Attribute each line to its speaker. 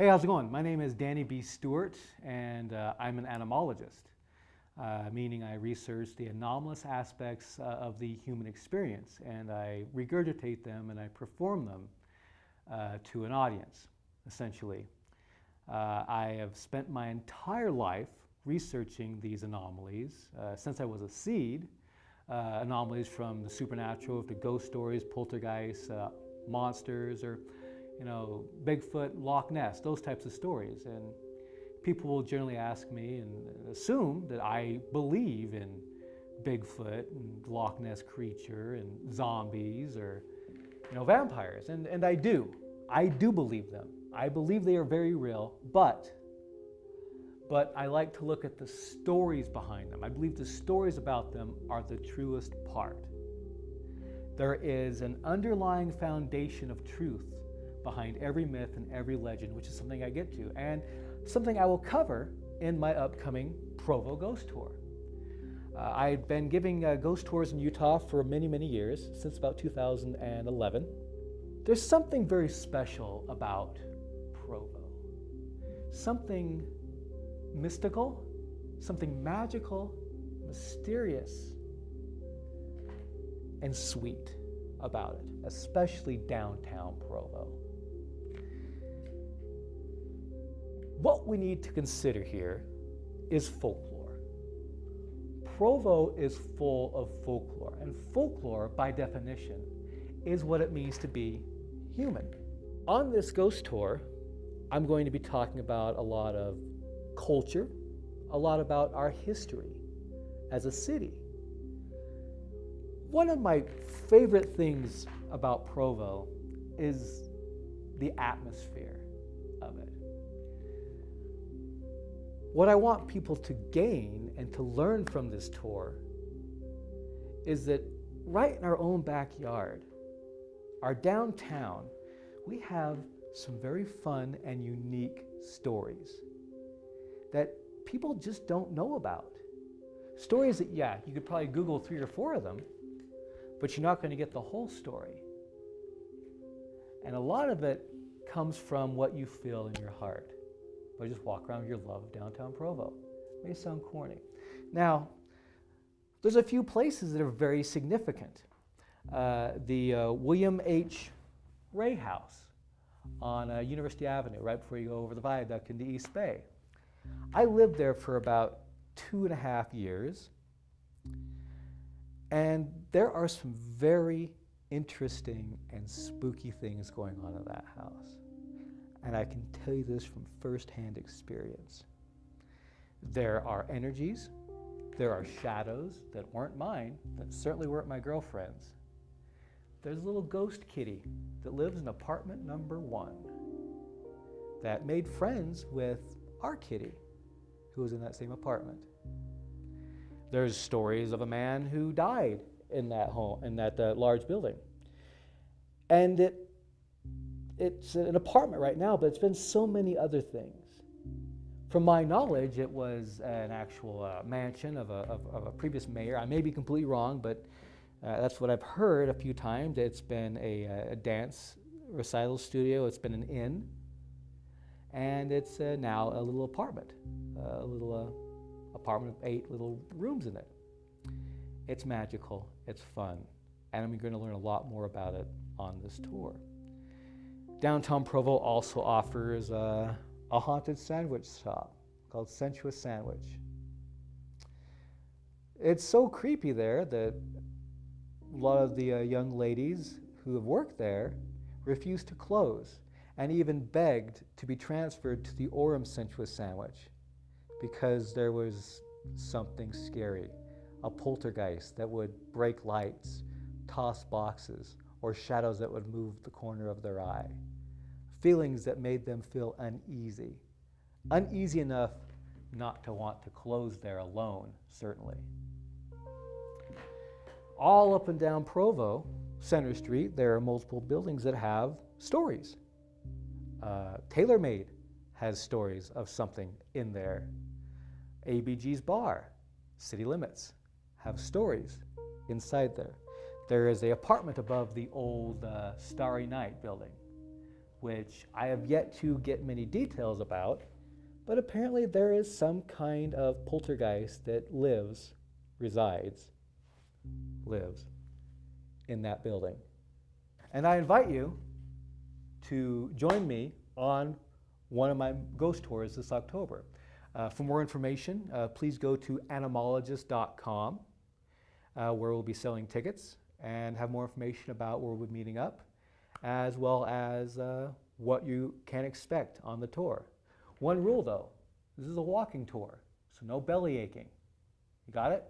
Speaker 1: Hey, how's it going? My name is Danny B. Stewart, and I'm an anomologist, meaning I research the anomalous aspects of the human experience, and I regurgitate them and I perform them to an audience, essentially. I have spent my entire life researching these anomalies since I was a seed, anomalies from the supernatural to ghost stories, poltergeists, monsters, or Bigfoot, Loch Ness, those types of stories. And people will generally ask me and assume that I believe in Bigfoot and Loch Ness creature and zombies or vampires, and I do. I do believe them. I believe they are very real, but I like to look at the stories behind them. I believe the stories about them are the truest part. There is an underlying foundation of truth behind every myth and every legend, which is something I get to, and something I will cover in my upcoming Provo Ghost Tour. I've been giving ghost tours in Utah for many, many years, since about 2011. There's something very special about Provo. Something mystical, something magical, mysterious, and sweet about it, especially downtown Provo. What we need to consider here is folklore. Provo is full of folklore, and folklore, by definition, is what it means to be human. On this ghost tour, I'm going to be talking about a lot of culture, a lot about our history as a city. One of my favorite things about Provo is the atmosphere of it. What I want people to gain and to learn from this tour is that right in our own backyard, our downtown, we have some very fun and unique stories that people just don't know about. Stories that, you could probably Google 3 or 4 of them, but you're not going to get the whole story. And a lot of it comes from what you feel in your heart. But just walk around your love of downtown Provo. It may sound corny. Now, there's a few places that are very significant. The William H. Ray House on University Avenue, right before you go over the viaduct into East Bay. I lived there for about 2.5 years, and there are some very interesting and spooky things going on in that house. And I can tell you this from firsthand experience. There are energies, there are shadows that weren't mine, that certainly weren't my girlfriend's. There's a little ghost kitty that lives in apartment number 1 that made friends with our kitty who was in that same apartment. There's stories of a man who died in that home, in that large building. And it's an apartment right now, but it's been so many other things. From my knowledge, it was an actual mansion of a previous mayor. I may be completely wrong, but that's what I've heard a few times. It's been a dance recital studio. It's been an inn. And it's now a little apartment, a little apartment of 8 little rooms in it. It's magical. It's fun. And I'm going to learn a lot more about it on this tour. Downtown Provo also offers a haunted sandwich shop called Sensuous Sandwich. It's so creepy there that a lot of the young ladies who have worked there refused to close and even begged to be transferred to the Orem Sensuous Sandwich because there was something scary, a poltergeist that would break lights, toss boxes, or shadows that would move the corner of their eye. Feelings that made them feel uneasy. Uneasy enough not to want to close there alone, certainly. All up and down Provo, Center Street, there are multiple buildings that have stories. TaylorMade has stories of something in there. ABG's Bar, City Limits, have stories inside there. There is an apartment above the old Starry Night building which I have yet to get many details about, but apparently there is some kind of poltergeist that resides in that building. And I invite you to join me on one of my ghost tours this October. For more information, please go to animologist.com, where we'll be selling tickets and have more information about where we'll be meeting up, as well as what you can expect on the tour. One rule though, this is a walking tour, so no belly aching. You got it?